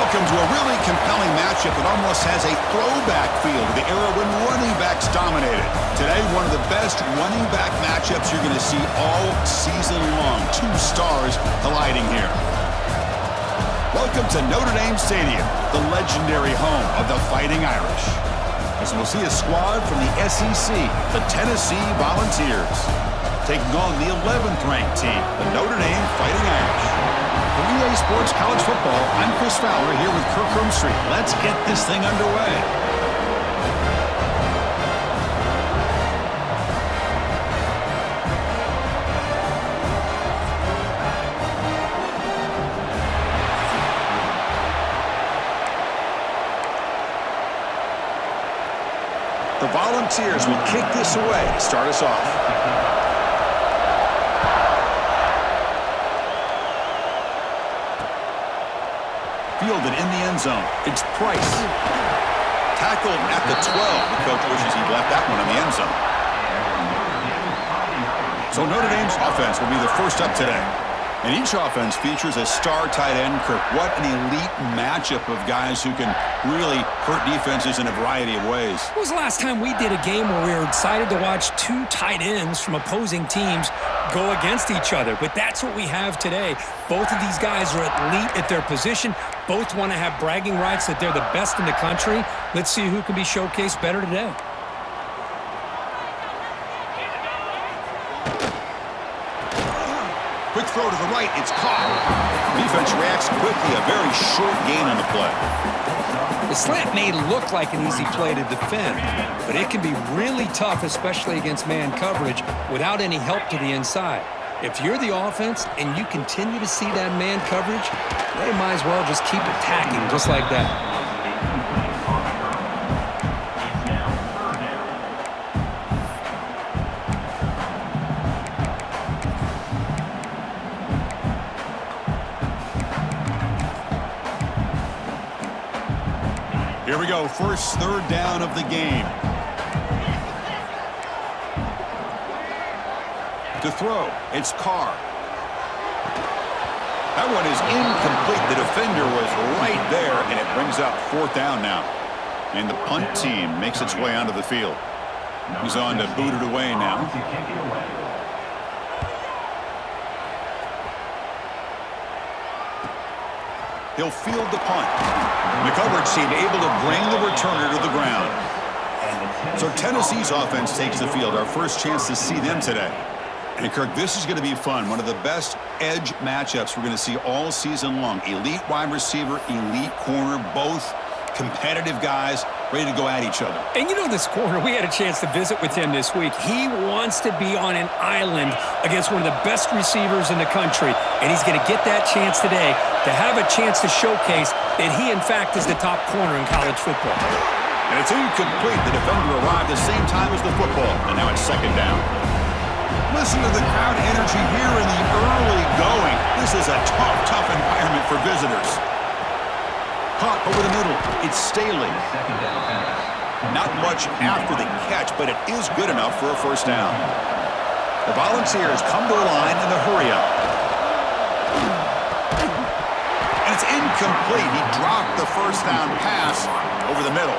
Welcome to a really compelling matchup that almost has a throwback feel to the era when running backs dominated. Today, one of the best running back matchups you're going to see all season long. Two stars colliding here. Welcome to Notre Dame Stadium, the legendary home of the Fighting Irish. As we'll see a squad from the SEC, the Tennessee Volunteers, taking on the 11th ranked team, the Notre Dame Fighting Irish. For EA Sports College Football, I'm Chris Fowler here with Kirk Street. Let's get this thing underway. The Volunteers will kick this away to start us off. Fielded in the end zone. It's Price. Tackled at the 12. The coach wishes he'd left that one in the end zone. So Notre Dame's offense will be the first up today. And each offense features a star tight end, Kirk. What an elite matchup of guys who can really hurt defenses in a variety of ways. When was the last time we did a game where we were excited to watch two tight ends from opposing teams go against each other? But that's what we have today. Both of these guys are elite at their position. Both want to have bragging rights that they're the best in the country. Let's see who can be showcased better today. Quick throw to the right. It's caught. Defense reacts quickly. A very short gain on the play. The slant may look like an easy play to defend, but it can be really tough, especially against man coverage, without any help to the inside. If you're the offense and you continue to see that man coverage, they might as well just keep attacking just like that. Here we go, first third down of the game. To throw, it's Carr. That one is incomplete. The defender was right there, and it brings up fourth down now. And the punt team makes its way onto the field. He's on to boot it away now. He'll field the punt. The coverage team able to bring the returner to the ground. So Tennessee's offense takes the field. Our first chance to see them today. And Kirk, this is going to be fun. One of the best edge matchups we're going to see all season long. Elite wide receiver, elite corner, both competitive guys ready to go at each other. And you know this corner, we had a chance to visit with him this week. He wants to be on an island against one of the best receivers in the country. And he's going to get that chance today to have a chance to showcase that he, in fact, is the top corner in college football. And it's incomplete. The defender arrived the same time as the football. And now it's second down. Listen to the crowd energy here in the early going. This is a tough environment for visitors. Caught over the middle. It's Staley. Not much after the catch, but it is good enough for a first down. The Volunteers come to the line in the hurry-up. And it's incomplete. He dropped the first down pass over the middle.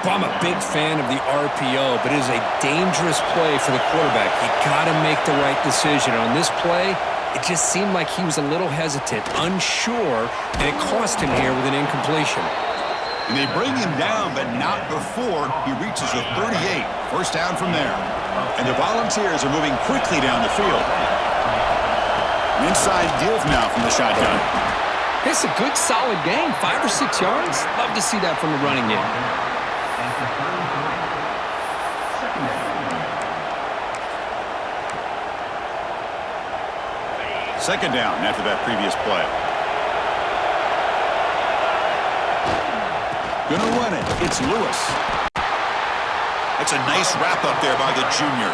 Well, I'm a big fan of the RPO, but it is a dangerous play for the quarterback. You got to make the right decision. On this play, it just seemed like he was a little hesitant, unsure, and it cost him here with an incompletion. And they bring him down, but not before he reaches the 38. First down from there. And the Volunteers are moving quickly down the field. An inside give now from the shotgun. It's a good, solid game, 5 or 6 yards. Love to see that from the running game. Second down after that previous play. Gonna run it. It's Lewis. That's a nice wrap up there by the junior.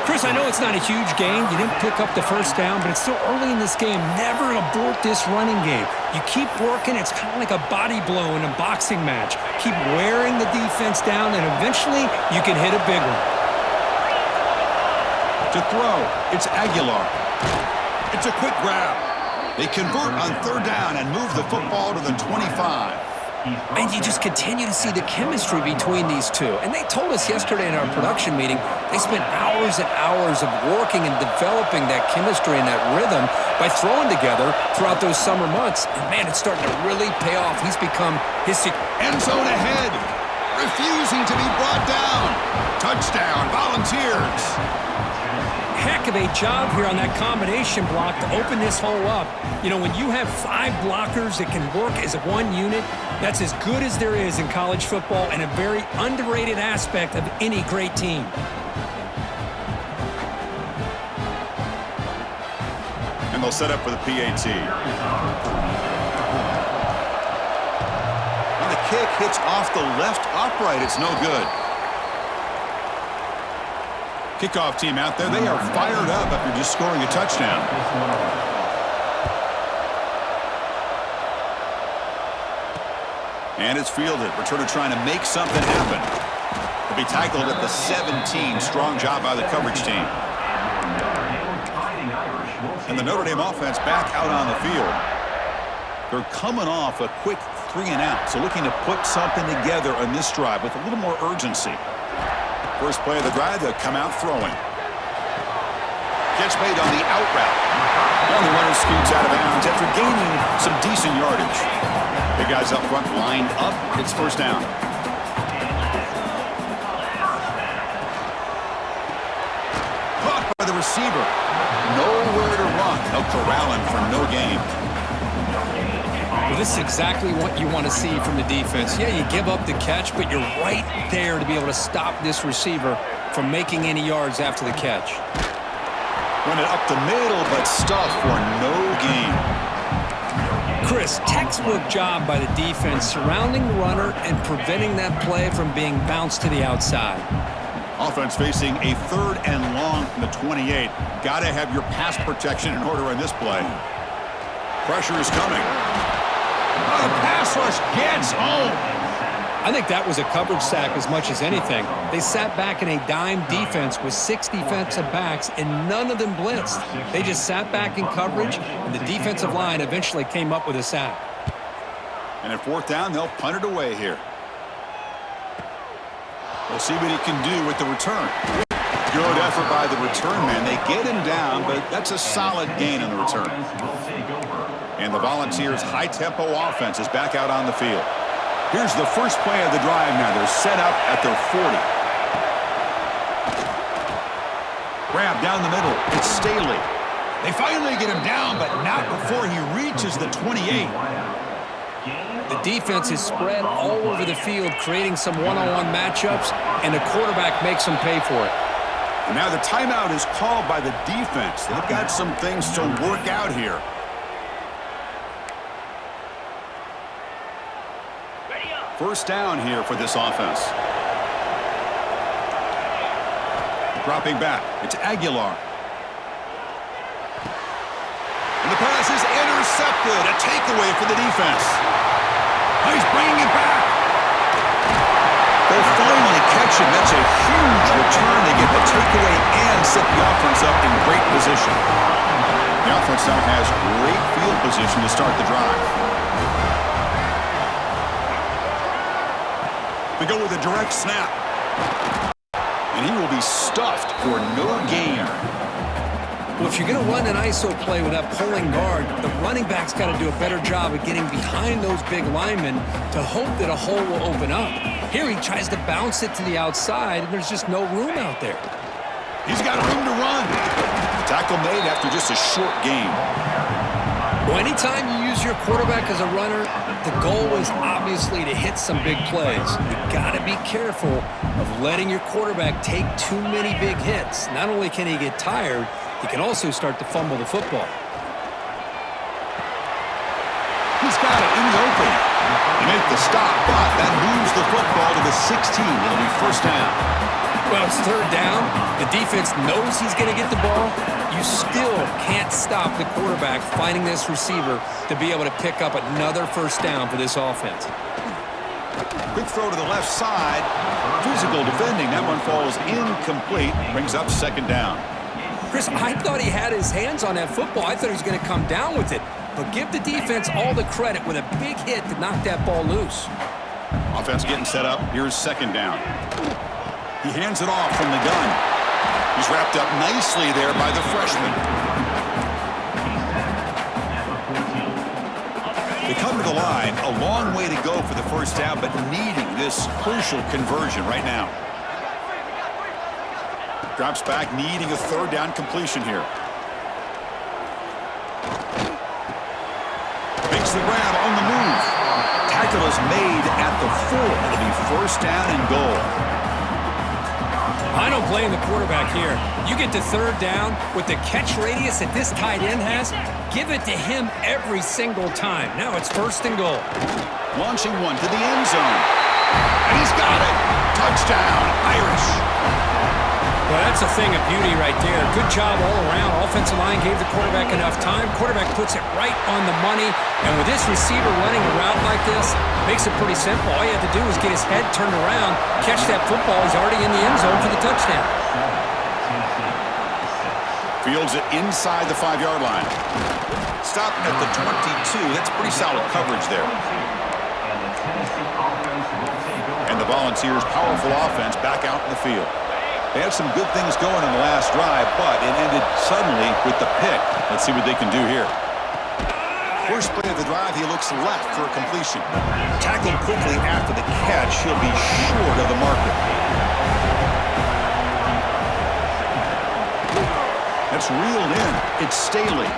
Chris, I know it's not a huge gain. You didn't pick up the first down, but it's still early in this game. Never abort this running game. You keep working. It's kind of like a body blow in a boxing match. Keep wearing the defense down, and eventually you can hit a big one. To throw, it's Aguilar. It's a quick grab. They convert on third down and move the football to the 25. And you just continue to see the chemistry between these two. And they told us yesterday in our production meeting, they spent hours and hours of working and developing that chemistry and that rhythm by throwing together throughout those summer months. And, man, it's starting to really pay off. He's become his end zone ahead, refusing to be brought down. Touchdown, Volunteers. Heck of a job here on that combination block to open this hole up. You know, when you have 5 blockers that can work as one unit, that's as good as there is in college football and a very underrated aspect of any great team. And they'll set up for the PAT. And the kick hits off the left upright. It's no good. Kickoff team out there, they are fired up after just scoring a touchdown. And it's fielded. Returner trying to make something happen. He'll be tackled at the 17. Strong job by the coverage team. And the Notre Dame offense back out on the field. They're coming off a quick 3 and out, so looking to put something together on this drive with a little more urgency. First play of the drive, they'll come out throwing. Gets made on the out route. And the runner scoots out of bounds after gaining some decent yardage. The guys up front lined up. It's first down. Caught by the receiver. Nowhere to run. They'll corral him for no gain. Well, this is exactly what you want to see from the defense. Yeah, you give up the catch, but you're right there to be able to stop this receiver from making any yards after the catch. Run it up the middle, but stuffed for no gain. Chris, textbook job by the defense surrounding the runner and preventing that play from being bounced to the outside. Offense facing a 3rd and long from the 28. Got to have your pass protection in order on this play. Pressure is coming. Oh, the pass rush gets home. I think that was a coverage sack as much as anything. They sat back in a dime defense with 6 defensive backs, and none of them blitzed. They just sat back in coverage, and the defensive line eventually came up with a sack. And at 4th down, they'll punt it away here. We'll see what he can do with the return. Good effort by the return man. They get him down, but that's a solid gain on the return. And the Volunteers' high-tempo offense is back out on the field. Here's the first play of the drive now. They're set up at their 40. Grab down the middle. It's Staley. They finally get him down, but not before he reaches the 28. The defense is spread all over the field, creating some one-on-one matchups, and the quarterback makes them pay for it. And now the timeout is called by the defense. They've got some things to work out here. First down here for this offense. Dropping back. It's Aguilar. And the pass is intercepted. A takeaway for the defense. Oh, he's bringing it back. They'll finally catch him. That's a huge return. They get the takeaway and set the offense up in great position. The offense now has great field position to start the drive. We go with a direct snap. And he will be stuffed for no gain. Well, if you're going to run an ISO play with that pulling guard, the running back's got to do a better job of getting behind those big linemen to hope that a hole will open up. Here he tries to bounce it to the outside, and there's just no room out there. He's got room to run. Tackle made after just a short gain. Well, anytime you use your quarterback as a runner, the goal is obviously to hit some big plays. You've got to be careful of letting your quarterback take too many big hits. Not only can he get tired, he can also start to fumble the football. He's got it in the open. They make the stop, but that moves the football to the 16. It'll be first down. Well, it's third down. The defense knows he's going to get the ball. You still can't stop the quarterback finding this receiver to be able to pick up another first down for this offense. Quick throw to the left side. Physical defending. That one falls incomplete. Brings up second down. Chris, I thought he had his hands on that football. I thought he was going to come down with it. but give the defense all the credit with a big hit to knock that ball loose. Offense getting set up. Here's second down. He hands it off from the gun. He's wrapped up nicely there by the freshman. They come to the line, a long way to go for the first down, but needing this crucial conversion right now. Drops back, needing a third down completion here. Makes the grab on the move. Tackle is made at the 4. It'll be first down and goal. I don't blame the quarterback here. You get to third down with the catch radius that this tight end has, give it to him every single time. Now it's first and goal. Launching one to the end zone. And he's got it. Touchdown, Irish. Well, that's a thing of beauty right there. Good job all around. Offensive line gave the quarterback enough time. Quarterback puts it right on the money. And with this receiver running a route like this, makes it pretty simple. All you have to do is get his head turned around, catch that football. He's already in the end zone for the touchdown. Fields it inside the 5-yard line. Stopping at the 22. That's pretty solid coverage there. And the Volunteers' powerful offense back out in the field. They had some good things going in the last drive, but it ended suddenly with the pick. Let's see what they can do here. First play of the drive, he looks left for a completion. Tackled quickly after the catch. He'll be short of the marker. That's reeled in. It's Staley.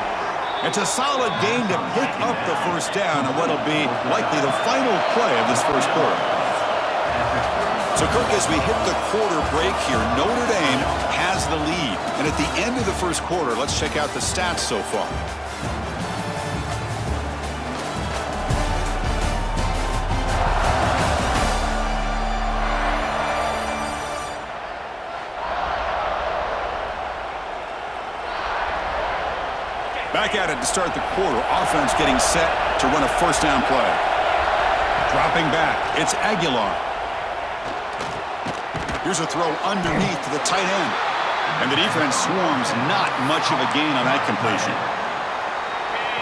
It's a solid gain to pick up the first down on what'll be likely the final play of this first quarter. So, Kirk, as we hit the quarter break here, Notre Dame has the lead. And at the end of the first quarter, let's check out the stats so far. Back at it to start the quarter. Offense getting set to run a first down play. Dropping back. It's Aguilar. Here's a throw underneath to the tight end. And the defense swarms, not much of a gain on that completion.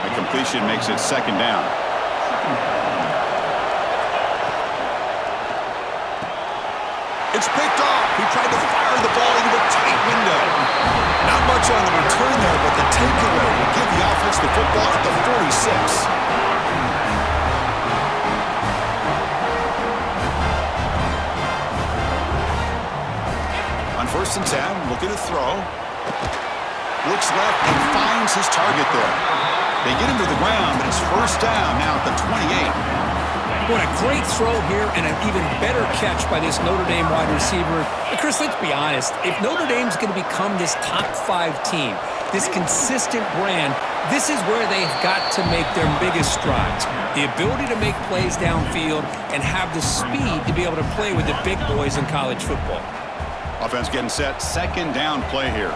That completion makes it second down. It's picked off. He tried to fire the ball into a tight window. Not much on the return there, but the takeaway will give the offense the football at the 46. First and 10, looking to throw. Looks left and finds his target there. They get him to the ground, but it's first down now at the 28. What a great throw here and an even better catch by this Notre Dame wide receiver. But Chris, let's be honest. If Notre Dame's going to become this top 5 team, this consistent brand, this is where they've got to make their biggest strides. The ability to make plays downfield and have the speed to be able to play with the big boys in college football. Offense getting set. Second down play here.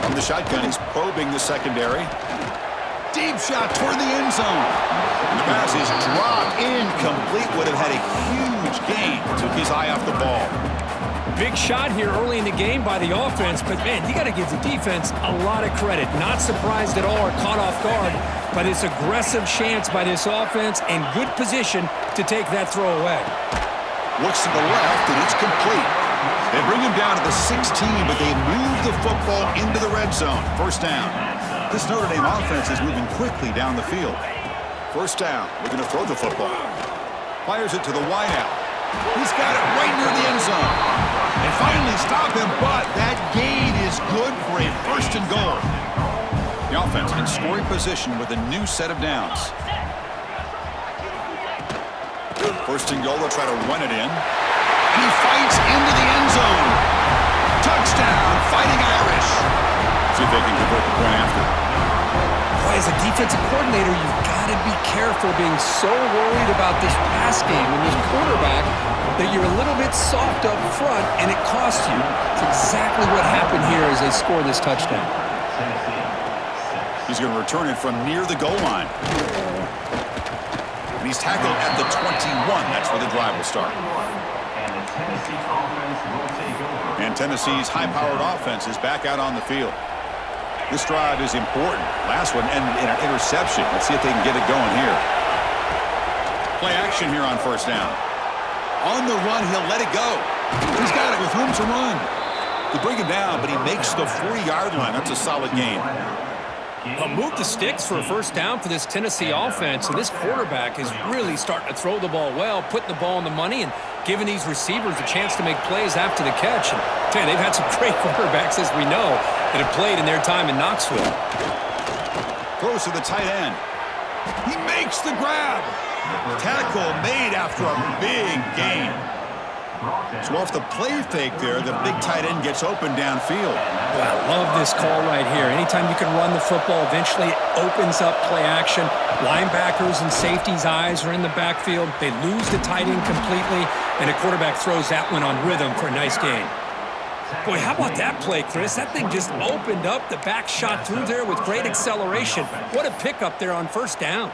From the shotgun, he's probing the secondary. Deep shot toward the end zone. And the pass is dropped incomplete. Would have had a huge gain. Took his eye off the ball. Big shot here early in the game by the offense, but man, you got to give the defense a lot of credit. Not surprised at all or caught off guard by this aggressive chance by this offense and good position to take that throw away. Looks to the left, and it's complete. They bring him down to the 16, but they move the football into the red zone. First down. This Notre Dame offense is moving quickly down the field. First down. We're going to throw the football. Fires it to the wideout. He's got it right near the end zone. And finally stop him, but that gain is good for a first and goal. The offense in scoring position with a new set of downs. First and goal, they'll try to run it in. And he fights into the end zone. Touchdown, Fighting Irish. See if they can convert the point after. Boy, as a defensive coordinator, you've got to be careful being so worried about this pass game and this quarterback that you're a little bit soft up front and it costs you. It's exactly what happened here as they score this touchdown. He's going to return it from near the goal line. And he's tackled at the 21. That's where the drive will start. And Tennessee's high-powered offense is back out on the field. This drive is important. Last one ended in an interception. Let's see if they can get it going here. Play action here on first down. On the run, he'll let it go. He's got it with room to run. They bring him down, but he makes the 40-yard line. That's a solid gain. Move the sticks for a first down for this Tennessee offense, and this quarterback is really starting to throw the ball well, putting the ball on the money, and giving these receivers a chance to make plays after the catch. And I tell you, they've had some great quarterbacks, as we know, that have played in their time in Knoxville. Throws to the tight end. He makes the grab. Tackle made after a big gain. So off the play fake there, the big tight end gets open downfield. Well, I love this call right here. Anytime you can run the football, eventually it opens up play action. Linebackers and safeties' eyes are in the backfield. They lose the tight end completely, and a quarterback throws that one on rhythm for a nice gain. Boy, how about that play, Chris? That thing just opened up. The back shot through there with great acceleration. What a pickup there on first down.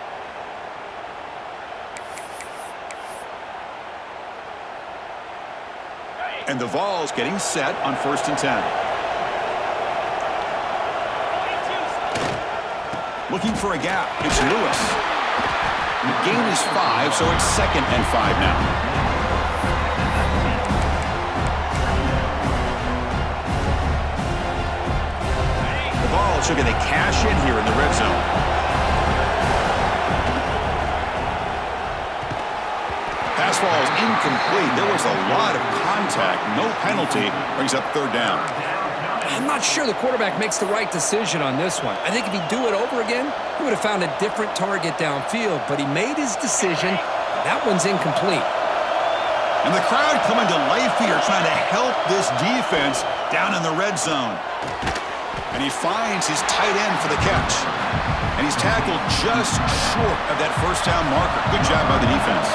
And the Vols getting set on 1st and 10. Looking for a gap. It's Lewis. The gain is 5, so it's 2nd and 5 now. The Vols are going to cash in here in the red zone. Pass ball is incomplete. There was a lot of contact. No penalty. Brings up 3rd down. I'm not sure the quarterback makes the right decision on this one. I think if he'd do it over again, he would have found a different target downfield, but he made his decision. That one's incomplete. And the crowd coming to life here, trying to help this defense down in the red zone. And he finds his tight end for the catch. And he's tackled just short of that first down marker. Good job by the defense.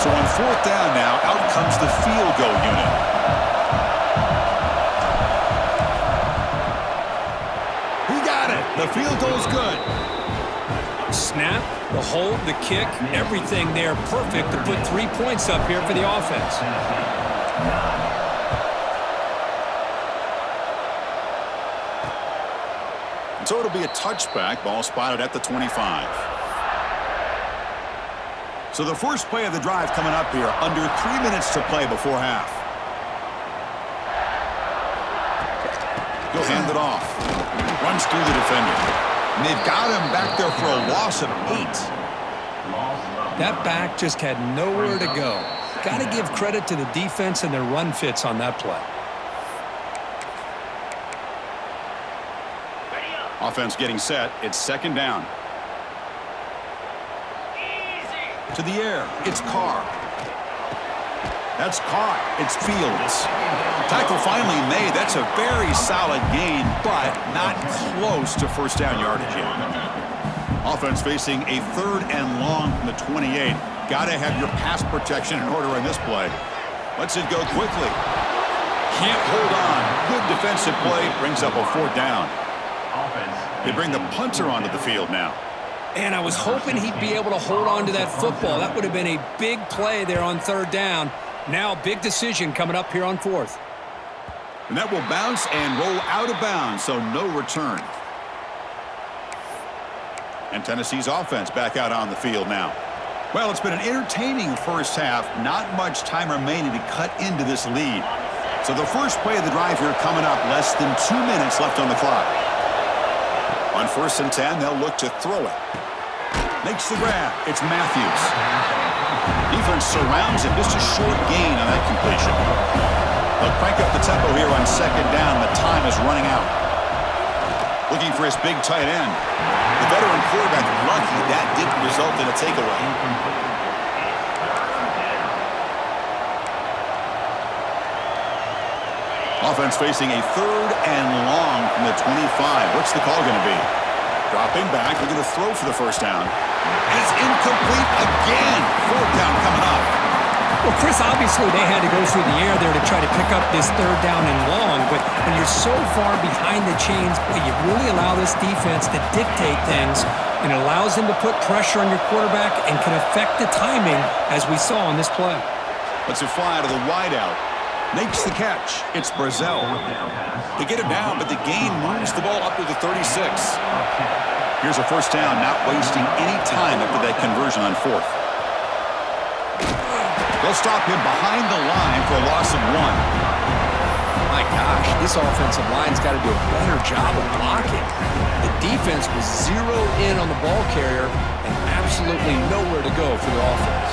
So on 4th down now, out comes the field goal unit. He got it. The field goal's good. Snap, the hold, the kick, everything there perfect to put 3 points up here for the offense. And so it'll be a touchback. Ball spotted at the 25. So the first play of the drive coming up here, under 3 minutes to play before half. He'll hand it off. Runs through the defender. And they've got him back there for a loss of 8. That back just had nowhere to go. Got to give credit to the defense and their run fits on that play. Offense getting set. It's 2nd down. To the air, it's Carr. That's caught. It's Fields. Tackle finally made. That's a very solid gain, but not close to first down yardage yet. Offense facing a 3rd and long from the 28. Got to have your pass protection in order in this play. Lets it go quickly. Can't hold on. Good defensive play. Brings up a 4th down. They bring the punter onto the field now. And I was hoping he'd be able to hold on to that football. That would have been a big play there on 3rd down. Now a big decision coming up here on 4th. And that will bounce and roll out of bounds, so no return. And Tennessee's offense back out on the field now. Well, it's been an entertaining first half. Not much time remaining to cut into this lead. So the first play of the drive here coming up, less than 2 minutes left on the clock. On 1st and 10, they'll look to throw it. Makes the grab. It's Matthews. Defense surrounds him. Just a short gain on that completion. They'll crank up the tempo here on 2nd down. The time is running out. Looking for his big tight end. The veteran quarterback lucky that didn't result in a takeaway. Offense facing a 3rd and long from the 25. What's the call going to be? Dropping back. They're going to throw for the first down. And it's incomplete again. 4th down coming up. Well, Chris, obviously they had to go through the air there to try to pick up this 3rd down and long, but when you're so far behind the chains, you really allow this defense to dictate things, and it allows them to put pressure on your quarterback and can affect the timing, as we saw on this play. Let's it fly to the wideout. Makes the catch. It's Brazel. They get him down, but the gain moves the ball up to the 36. Here's a first down, not wasting any time after that conversion on fourth. They'll stop him behind the line for a loss of 1. My gosh, this offensive line's got to do a better job of blocking. The defense was zeroed in on the ball carrier and absolutely nowhere to go for the offense.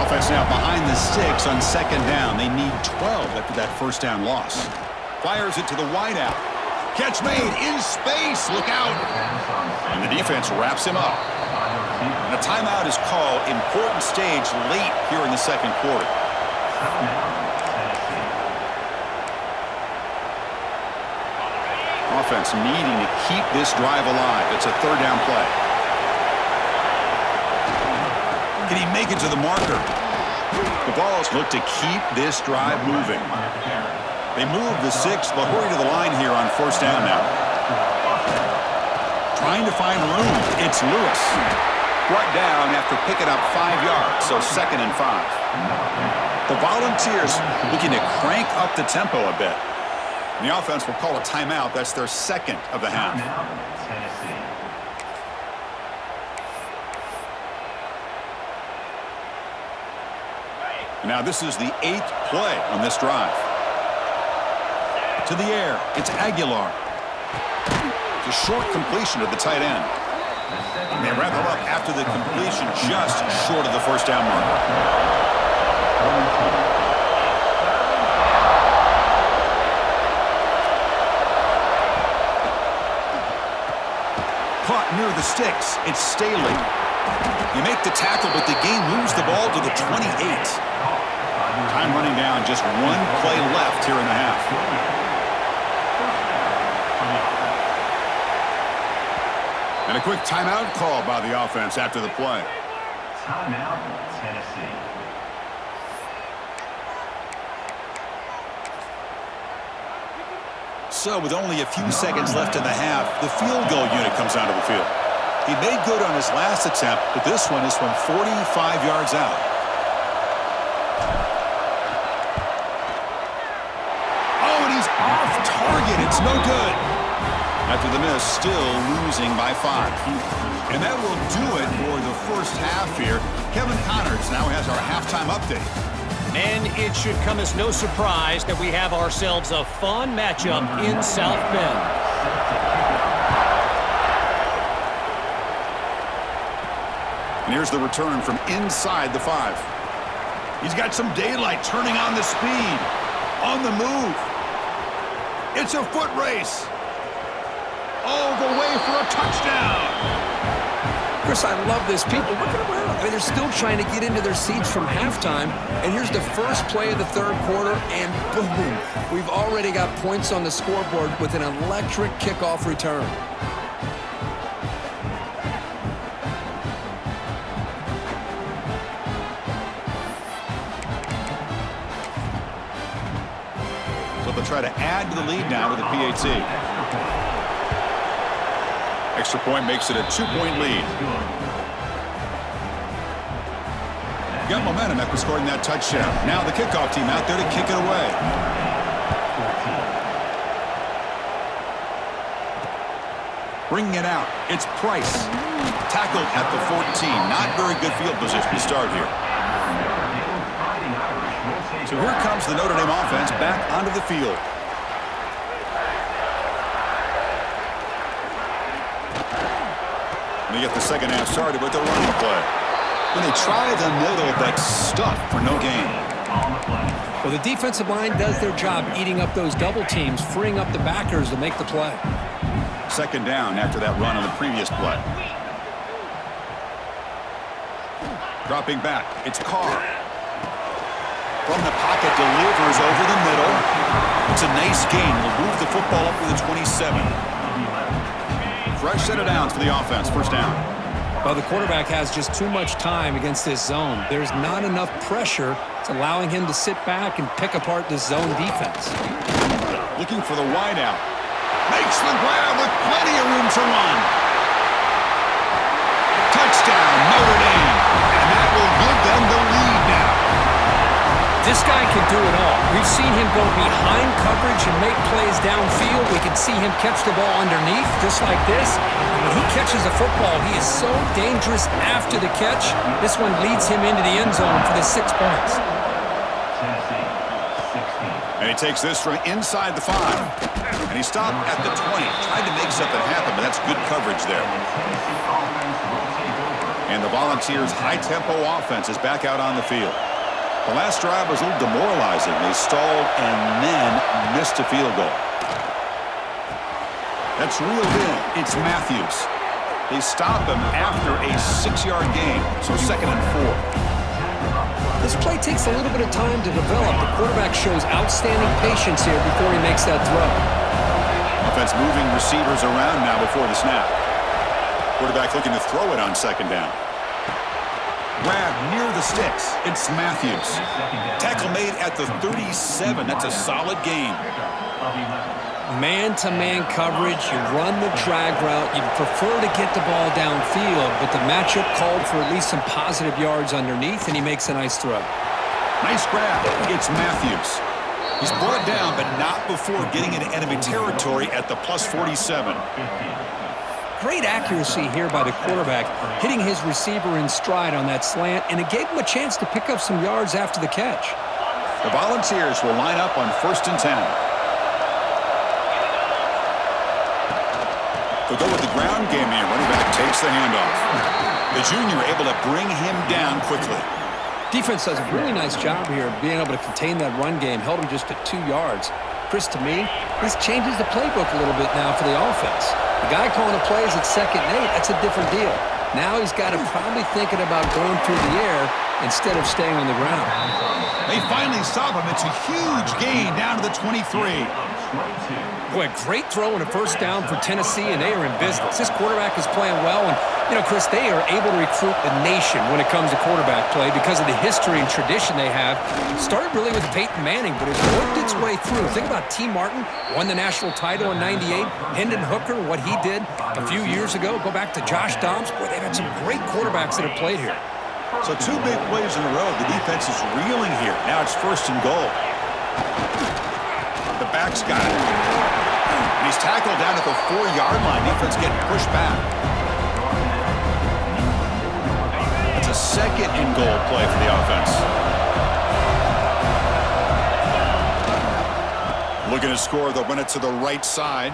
Offense now behind the 6 on second down. They need 12 after that first down loss. Fires it to the wideout. Catch made in space. Look out. And the defense wraps him up. And a timeout is called. Important stage late here in the second quarter. Offense needing to keep this drive alive. It's a third down play. Can he make it to the marker? The Vols look to keep this drive moving. They move the 6. They'll hurry to the line here on first down now. Trying to find room. It's Lewis. Brought down after picking up 5 yards, so 2nd and 5. The Volunteers looking to crank up the tempo a bit. The offense will call a timeout. That's their second of the half. Now this is the 8th play on this drive. To the air, it's Aguilar. It's a short completion to the tight end. And they wrap him up after the completion just short of the first down mark. Caught near the sticks. It's Staley. You make the tackle, but the game moves the ball to the 28. Time running down. Just 1 play left here in the half. And a quick timeout call by the offense after the play. Timeout, Tennessee. So with only a few seconds left in the half, the field goal unit comes onto the field. He made good on his last attempt, but this one is from 45 yards out. Oh, and he's off target. It's no good. After the miss, still losing by 5. And that will do it for the first half here. Kevin Connors now has our halftime update. And it should come as no surprise that we have ourselves a fun matchup in South Bend. And here's the return from inside the 5. He's got some daylight, turning on the speed. On the move. It's a foot race. All the way for a touchdown. Chris, I love this. People looking around. I mean, they're still trying to get into their seats from halftime. And here's the first play of the third quarter, and boom, we've already got points on the scoreboard with an electric kickoff return. So they'll try to add to the lead now with the PAT. Extra point makes it a 2-point lead. Got momentum after scoring that touchdown. Now the kickoff team out there to kick it away. Bringing it out, it's Price. Tackled at the 14. Not very good field position to start here. So here comes the Notre Dame offense back onto the field. They get the second half started with their running play. When they try the middle, that's stuffed for no gain. Well, the defensive line does their job eating up those double teams, freeing up the backers to make the play. Second down after that run on the previous play. Dropping back, it's Carr. From the pocket, delivers over the middle. It's a nice gain. Will move the football up to the 27. Fresh set of downs for the offense. First down. Well, the quarterback has just too much time against this zone. There's not enough pressure. It's allowing him to sit back and pick apart this zone defense. Looking for the wideout. Makes the grab with plenty of room to run. Touchdown, Notre Dame. And that will give them the lead now. This guy can do it all. We've seen him go behind coverage and make plays downfield. We can see him catch the ball underneath, just like this. When he catches a football, he is so dangerous after the catch. This one leads him into the end zone for the 6 points. Tennessee, 16. And he takes this from inside the 5. And he stopped at the 20. Tried to make something happen, but that's good coverage there. And the Volunteers' high-tempo offense is back out on the field. The last drive was a little demoralizing. They stalled and then missed a field goal. That's reeled in. It's Matthews. They stop him after a 6-yard gain, so 2nd and 4. This play takes a little bit of time to develop. The quarterback shows outstanding patience here before he makes that throw. Offense moving receivers around now before the snap. Quarterback looking to throw it on 2nd down. Grab near the sticks. It's Matthews. Tackle made at the 37. That's a solid gain. Man-to-man coverage. You run the drag route. You'd prefer to get the ball downfield, but the matchup called for at least some positive yards underneath, and he makes a nice throw. Nice grab. It's Matthews. He's brought down, but not before getting into enemy territory at the plus 47. Great accuracy here by the quarterback, hitting his receiver in stride on that slant, and it gave him a chance to pick up some yards after the catch. The Volunteers will line up on 1st and 10. They'll go with the ground game here. Running back takes the handoff. The junior able to bring him down quickly. Defense does a really nice job here of being able to contain that run game, held him just to 2 yards. Chris, to me, this changes the playbook a little bit now for the offense. The guy calling the plays at 2nd and 8, that's a different deal. Now he's got him probably thinking about going through the air instead of staying on the ground. They finally stop him. It's a huge gain down to the 23. Boy, great throw and a 1st down for Tennessee, and they are in business. This quarterback is playing well, and, you know, Chris, they are able to recruit the nation when it comes to quarterback play because of the history and tradition they have. Started really with Peyton Manning, but it's worked its way through. Think about T. Martin, won the national title in '98. Hendon Hooker, what he did a few years ago. Go back to Josh Dobbs. Boy, they've had some great quarterbacks that have played here. So 2 big plays in a row. The defense is reeling here. Now it's 1st and goal. The back's got it. And he's tackled down at the 4-yard line. Defense getting pushed back. It's a 2nd and goal play for the offense. Looking to score, they'll run it to the right side.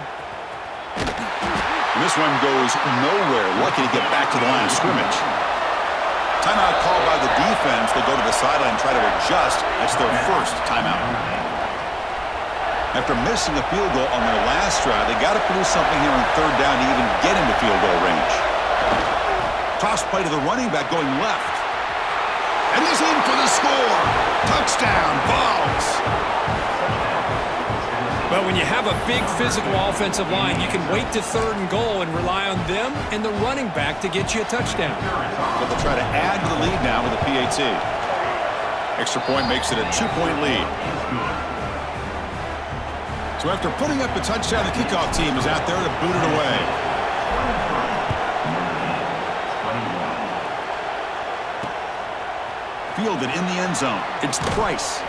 And this one goes nowhere. Lucky to get back to the line of scrimmage. Timeout called by the defense. They'll go to the sideline and try to adjust. That's their 1st timeout. After missing a field goal on their last drive, they got to produce something here on 3rd down to even get into field goal range. Toss play to the running back going left. And he's in for the score. Touchdown, Vols. But when you have a big physical offensive line, you can wait to 3rd and goal and rely on them and the running back to get you a touchdown. So they'll try to add to the lead now with a PAT. Extra point makes it a 2-point lead. So after putting up the touchdown, the kickoff team is out there to boot it away. Fielded in the end zone. It's Price.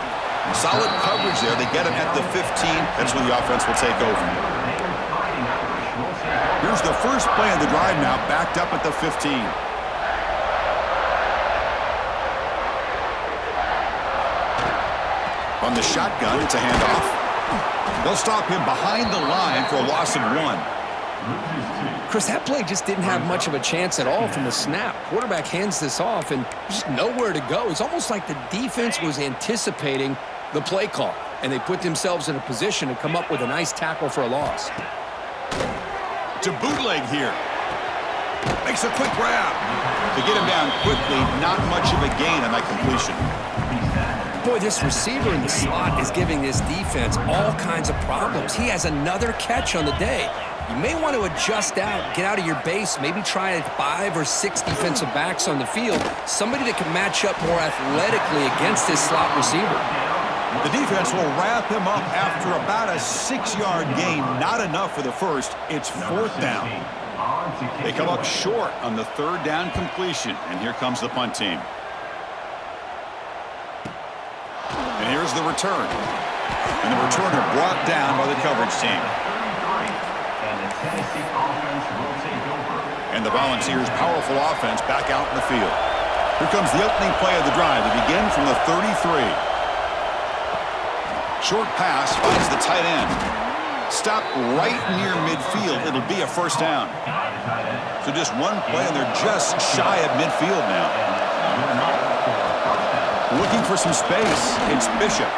Solid coverage there. They get him at the 15. That's when the offense will take over. Here's the first play of the drive now, backed up at the 15. On the shotgun, it's a handoff. They'll stop him behind the line for a loss of 1. Chris, that play just didn't have much of a chance at all from the snap. Quarterback hands this off, and just nowhere to go. It's almost like the defense was anticipating the play call, and they put themselves in a position to come up with a nice tackle for a loss. To bootleg here. Makes a quick grab. To get him down quickly, not much of a gain on that completion. Boy, this receiver in the slot is giving this defense all kinds of problems. He has another catch on the day. You may want to adjust out, get out of your base, maybe try 5 or 6 defensive backs on the field, somebody that can match up more athletically against this slot receiver. The defense will wrap him up after about a 6-yard gain. Not enough for the first. It's 4th down. They come up short on the 3rd down completion, and here comes the punt team. And here's the return. And the returner brought down by the coverage team. And the Tennessee offense will take over. And the Volunteers' powerful offense back out in the field. Here comes the opening play of the drive. They begin from the 33. Short pass finds the tight end. Stop right near midfield. It'll be a first down. So just one play, and they're just shy of midfield now. Looking for some space. It's Bishop.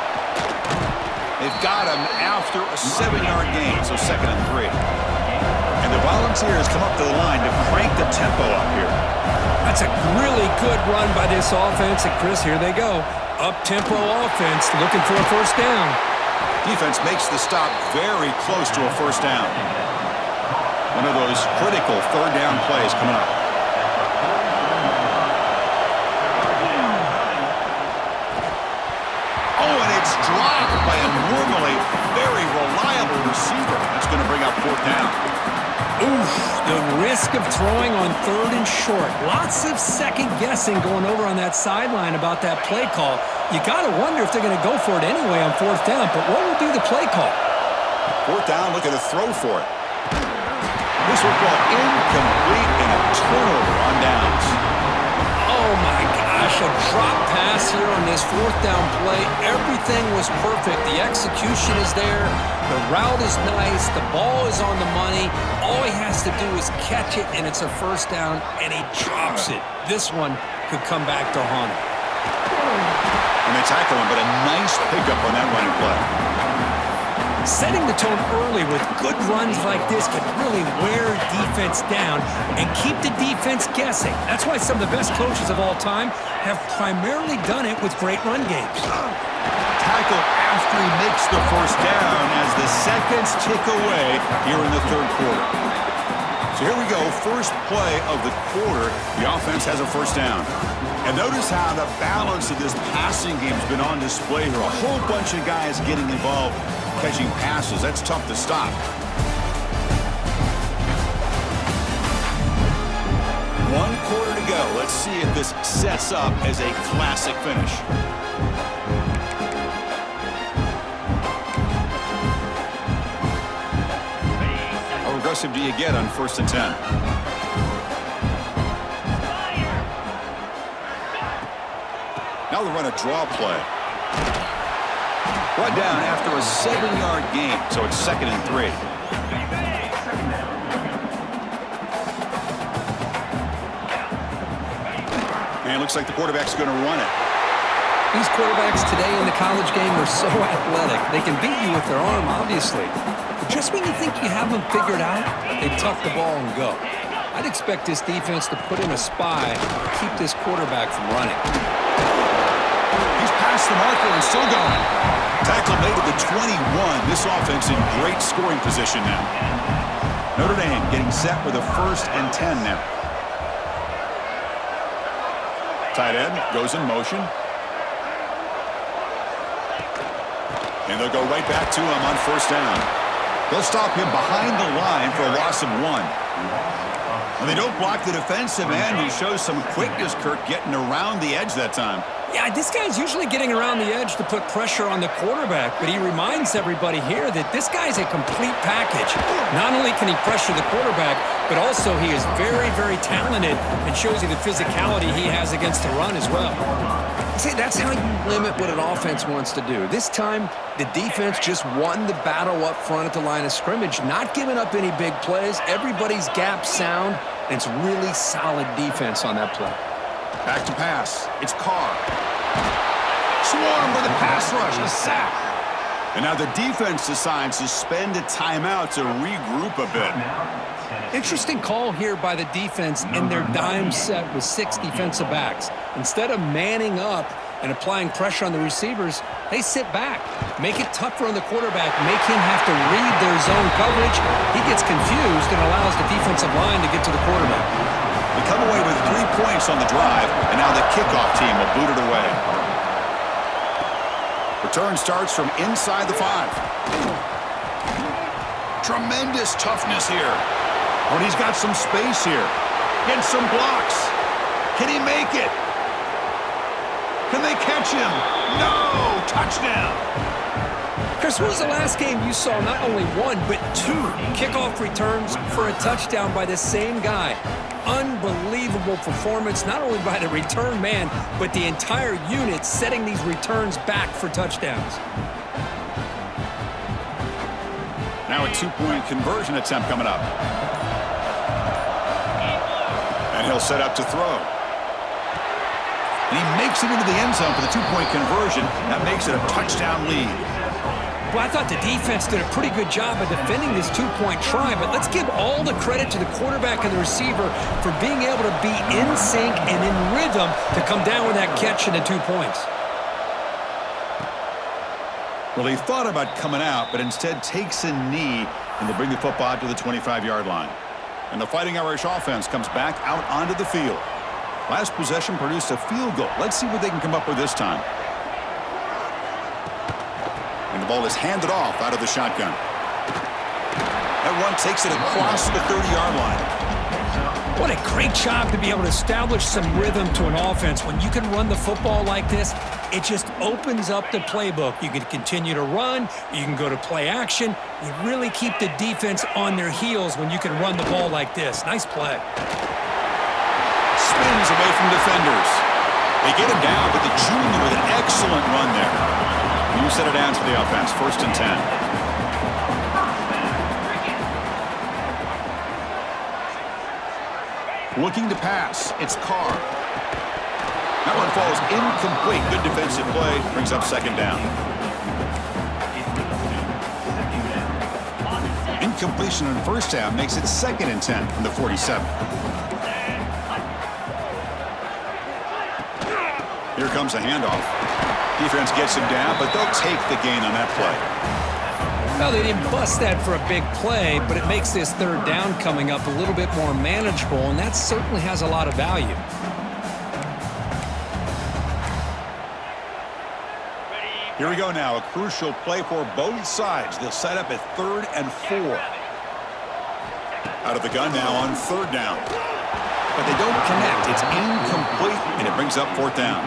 They've got him after a 7-yard gain, so 2nd and 3. And the Volunteers come up to the line to crank the tempo up here. That's a really good run by this offense. And Chris, here they go. Up-tempo offense looking for a first down. Defense makes the stop very close to a first down. One of those critical third down plays coming up. Oh, and it's dropped by a normally very reliable receiver. That's going to bring up 4th down. Oof, the risk of throwing on 3rd and short. Lots of second guessing going over on that sideline about that play call. You got to wonder if they're going to go for it anyway on 4th down, but what will be the play call? 4th down, looking to throw for it. This will fall incomplete and a turnover on downs. Oh my gosh, a drop pass here on this 4th down play. Everything was perfect. The execution is there. The route is nice. The ball is on the money. All he has to do is catch it, and it's a first down, and he drops it. This one could come back to haunt him. And they tackle him, but a nice pickup on that running play. Setting the tone early with good runs like this can really wear defense down and keep the defense guessing. That's why some of the best coaches of all time have primarily done it with great run games. Tackle after he makes the first down as the seconds tick away here in the 3rd quarter. So here we go, first play of the quarter. The offense has a first down. And notice how the balance of this passing game has been on display here. A whole bunch of guys getting involved catching passes. That's tough to stop. 1 quarter to go. Let's see if this sets up as a classic finish. How aggressive do you get on 1st and 10? Now they run a draw play. Brought down after a 7-yard gain, so it's 2nd and 3. And it looks like the quarterback's going to run it. These quarterbacks today in the college game are so athletic. They can beat you with their arm, obviously. But just when you think you have them figured out, they tuck the ball and go. I'd expect this defense to put in a spy to keep this quarterback from running. He's past the marker and still going. Tackle made at the 21. This offense in great scoring position now. Notre Dame getting set with a 1st and 10 now. Tight end goes in motion. And they'll go right back to him on 1st down. They'll stop him behind the line for a loss of 1. And they don't block the defensive end. He shows some quickness, Kirk, getting around the edge that time. Yeah, this guy's usually getting around the edge to put pressure on the quarterback, but he reminds everybody here that this guy's a complete package. Not only can he pressure the quarterback, but also he is very, very talented and shows you the physicality he has against the run as well. See, that's how you limit what an offense wants to do. This time, the defense just won the battle up front at the line of scrimmage, not giving up any big plays. Everybody's gap sound, and it's really solid defense on that play. Back to pass. It's Carr. Swarm with a pass rush, a sack. And now the defense decides to spend a timeout to regroup a bit. Interesting call here by the defense in their dime set with 6 defensive backs. Instead of manning up and applying pressure on the receivers, they sit back, make it tougher on the quarterback, make him have to read their zone coverage. He gets confused and allows the defensive line to get to the quarterback. They come away with 3 points on the drive, and now the kickoff team will boot it away. Return starts from inside the 5. Tremendous toughness here. But he's got some space here. Getting some blocks. Can he make it? Can they catch him? No! Touchdown! Chris, when was the last game you saw not only one, but two kickoff returns for a touchdown by the same guy? Unbelievable performance, not only by the return man, but the entire unit setting these returns back for touchdowns. Now a two-point conversion attempt coming up. And he'll set up to throw. And he makes it into the end zone for the two-point conversion. That makes it a touchdown lead. Well, I thought the defense did a pretty good job of defending this two-point try, but let's give all the credit to the quarterback and the receiver for being able to be in sync and in rhythm to come down with that catch and the 2 points. Well, he thought about coming out, but instead takes a knee, and they bring the football out to the 25-yard line. And the Fighting Irish offense comes back out onto the field. Last possession produced a field goal. Let's see what they can come up with this time. And the ball is handed off out of the shotgun. That one takes it across the 30-yard line. What a great job to be able to establish some rhythm to an offense. When you can run the football like this, it just opens up the playbook. You can continue to run. You can go to play action. You really keep the defense on their heels when you can run the ball like this. Nice play. Spins away from defenders. They get him down, but the junior with an excellent run there. You set it down to the offense. 1st and 10. Looking to pass. It's Carr. That one falls incomplete. Good defensive play. Brings up 2nd down. Incompletion on 1st down makes it 2nd and 10 from the 47. Here comes a handoff. Defense gets him down, but they'll take the gain on that play. Well, they didn't bust that for a big play, but it makes this 3rd down coming up a little bit more manageable, and that certainly has a lot of value. Here we go now. A crucial play for both sides. They'll set up at 3rd and 4. Out of the gun now on 3rd down. But they don't connect. It's incomplete, and it brings up 4th down.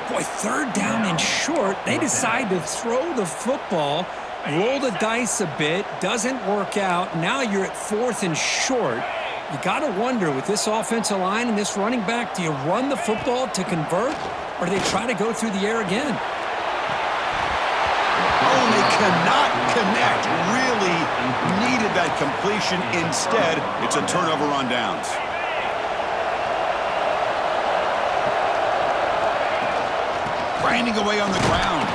Boy, 3rd down and short. They decide to throw the football, roll the dice a bit, doesn't work out. Now you're at 4th and short. You got to wonder, with this offensive line and this running back, do you run the football to convert, or do they try to go through the air again? Oh, they cannot connect. Really needed that completion. Instead, it's a turnover on downs. Grinding away on the ground.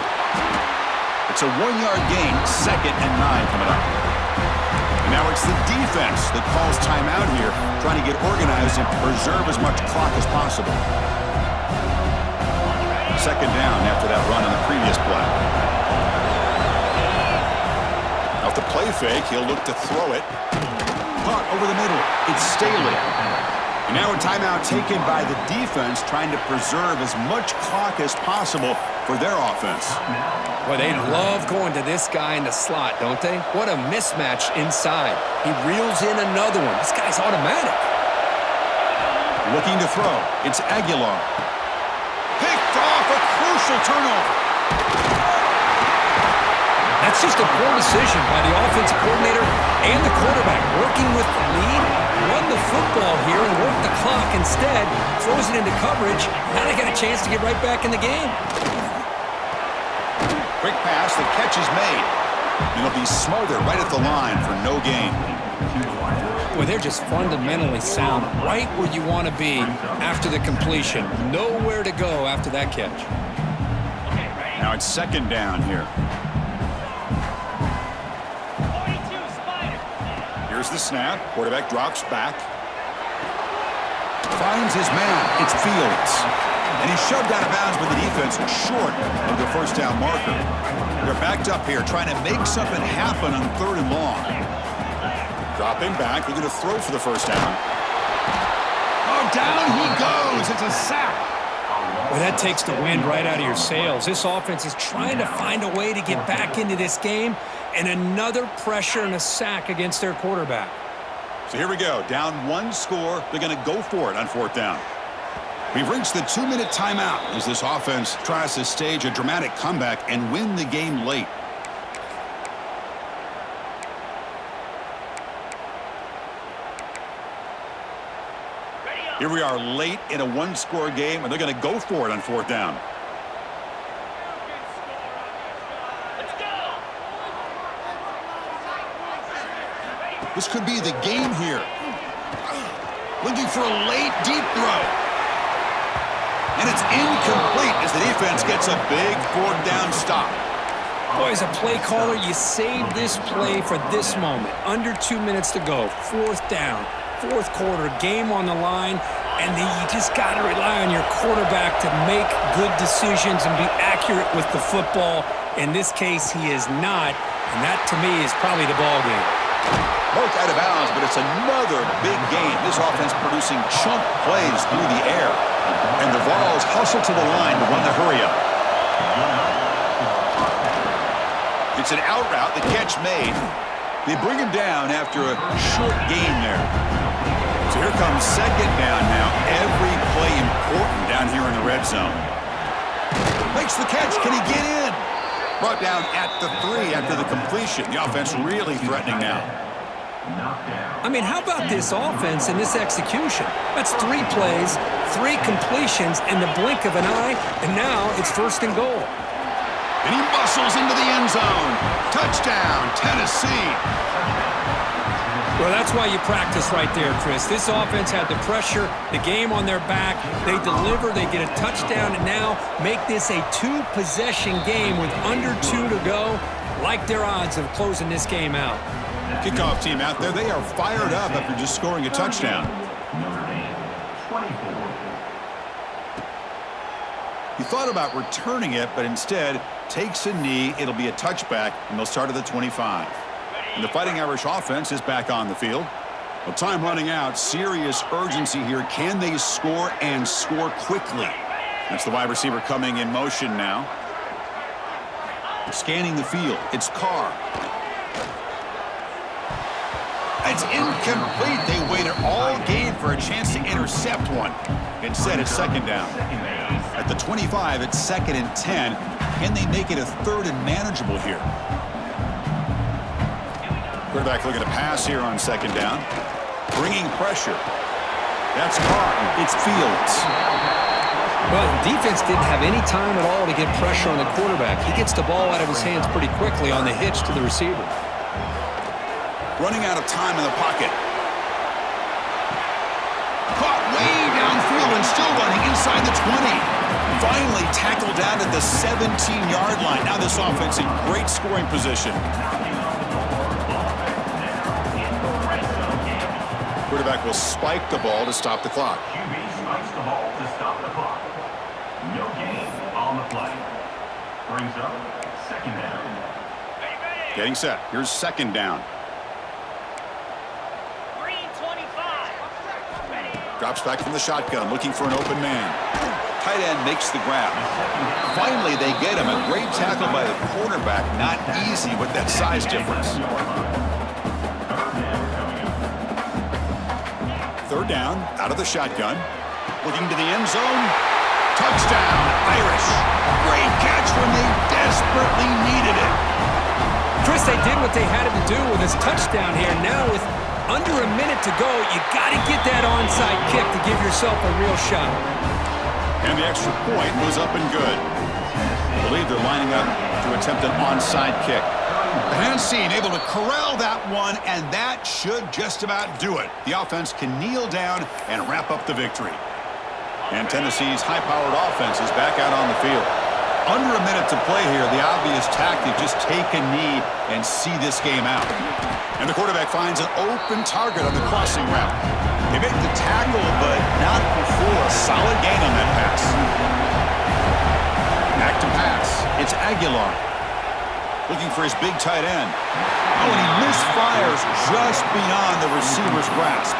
It's a 1-yard gain, 2nd and 9 coming up. And now it's the defense that calls timeout here, trying to get organized and preserve as much clock as possible. 2nd down after that run on the previous play. Off the play fake, he'll look to throw it. Caught over the middle. It's Staley. And now a timeout taken by the defense, trying to preserve as much clock as possible for their offense. Well, they love going to this guy in the slot, don't they? What a mismatch inside. He reels in another one. This guy's automatic. Looking to throw. It's Aguilar. Picked off, a crucial turnover. That's just a poor decision by the offensive coordinator and the quarterback. Working with the lead, run the football here and work the clock. Instead, throws it into coverage. Now they got a chance to get right back in the game. Quick pass, the catch is made. And it'll be smothered right at the line for no gain. Well, they're just fundamentally sound, right where you want to be after the completion. Nowhere to go after that catch. Now it's 2nd down here. Here's the snap. Quarterback drops back. Finds his man. It's Fields. And he's shoved out of bounds by the defense short of the 1st down marker. They're backed up here trying to make something happen on 3rd and long. Dropping back. They're going to throw for the 1st down. Oh, down he goes. It's a sack. Well, that takes the wind right out of your sails. This offense is trying to find a way to get back into this game, and another pressure and a sack against their quarterback. So here we go. Down 1 score. They're going to go for it on 4th down. We've reached the 2-minute timeout as this offense tries to stage a dramatic comeback and win the game late. Here we are late in a one-score game, and they're going to go for it on 4th down. This could be the game here. Looking for a late deep throw. And it's incomplete as the defense gets a big 4th down stop. Boy, as a play caller, you save this play for this moment. Under 2 minutes to go. 4th down. 4th quarter, game on the line, and then you just got to rely on your quarterback to make good decisions and be accurate with the football. In this case, he is not, and that, to me, is probably the ball game. Both out of bounds, but it's another big game. This offense producing chunk plays through the air. And the Vols hustle to the line to run the hurry-up. It's an out route, the catch made. They bring him down after a short gain there. So here comes 2nd down now. Every play important down here in the red zone. Makes the catch. Can he get in? Brought down at the 3 after the completion. The offense really threatening now. I mean, how about this offense and this execution? That's 3 plays, 3 completions in the blink of an eye, and now it's 1st and goal. And he muscles into the end zone. Touchdown, Tennessee. Well, that's why you practice right there, Chris. This offense had the pressure, the game on their back. They deliver, they get a touchdown, and now make this a 2-possession game with under 2 to go. Like their odds of closing this game out. Kickoff team out there, they are fired up after just scoring a touchdown. He thought about returning it, but instead takes a knee. It'll be a touchback, and they'll start at the 25. And the Fighting Irish offense is back on the field. Well, time running out. Serious urgency here. Can they score and score quickly? That's the wide receiver coming in motion now. Scanning the field. It's Carr. It's incomplete. They waited all game for a chance to intercept one. Instead, it's 2nd down. At the 25, it's 2nd and 10. Can they make it a 3rd and manageable here? Quarterback looking to pass here on 2nd down. Bringing pressure. That's Carr. It's Fields. Well, the defense didn't have any time at all to get pressure on the quarterback. He gets the ball out of his hands pretty quickly on the hitch to the receiver. Running out of time in the pocket. Caught way downfield and still running inside the 20. Finally tackled down at the 17-yard line. Now this offense in great scoring position. Quarterback will spike the ball to stop the clock. QB spikes the ball to stop the clock. No gain on the play. Brings up 2nd down. Getting set. Here's 2nd down. Drops back from the shotgun, looking for an open man. Tight end makes the grab. Finally, they get him. A great tackle by the quarterback. Not easy with that size difference. 3rd down, out of the shotgun. Looking to the end zone. Touchdown, Irish. Great catch when they desperately needed it. Chris, they did what they had to do with his touchdown here. Now with under a minute to go, you got to get that onside kick to give yourself a real shot. And the extra point was up and good. I believe they're lining up to attempt an onside kick. The Hansine able to corral that one, and that should just about do it. The offense can kneel down and wrap up the victory. And Tennessee's high-powered offense is back out on the field. Under a minute to play here, the obvious tactic, just take a knee and see this game out. And the quarterback finds an open target on the crossing route. They make the tackle, but not before a solid gain on that pass. Back to pass. It's Aguilar. Looking for his big tight end. Oh, and he misfires just beyond the receiver's grasp.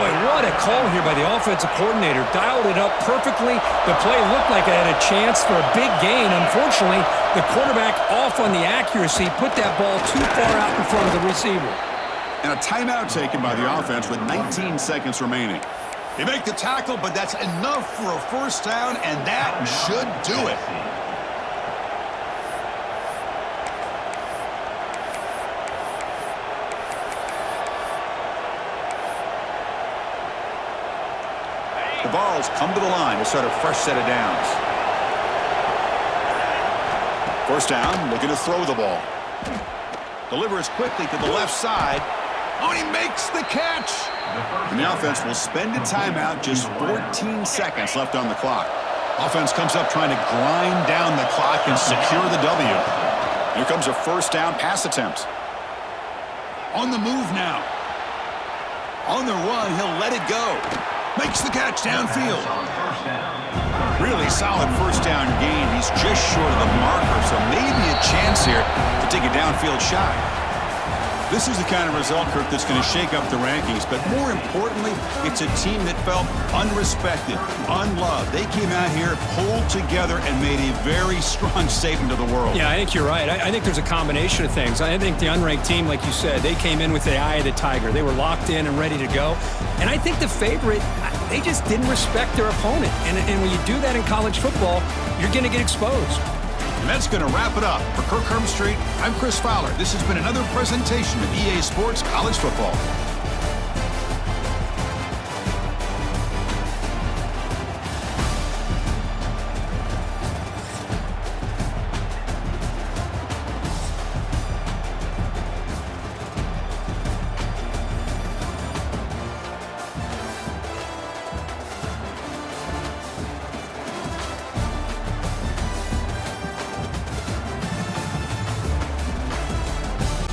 Boy, what a call here by the offensive coordinator. Dialed it up perfectly. The play looked like it had a chance for a big gain. Unfortunately, the quarterback off on the accuracy, put that ball too far out in front of the receiver. And a timeout taken by the offense with 19 seconds remaining. They make the tackle, but that's enough for a first down, and that should do it. The Vols come to the line to start a fresh set of downs. First down, looking to throw the ball. Delivers quickly to the left side. Oh, and he makes the catch. And the offense will spend a timeout, just 14 seconds left on the clock. Offense comes up trying to grind down the clock and secure the W. Here comes a first down pass attempt. On the move now. On the run, he'll let it go. Makes the catch downfield. Really solid first down gain. He's just short of the marker, so maybe a chance here to take a downfield shot. This is the kind of result, Kirk, that's going to shake up the rankings. But more importantly, it's a team that felt unrespected, unloved. They came out here, pulled together, and made a very strong statement to the world. Yeah, I think you're right. I think there's a combination of things. I think the unranked team, like you said, they came in with the eye of the tiger. They were locked in and ready to go. And I think the favorite, they just didn't respect their opponent. And when you do that in college football, you're going to get exposed. And that's going to wrap it up. For Kirk Hermstreet, I'm Chris Fowler. This has been another presentation of EA Sports College Football.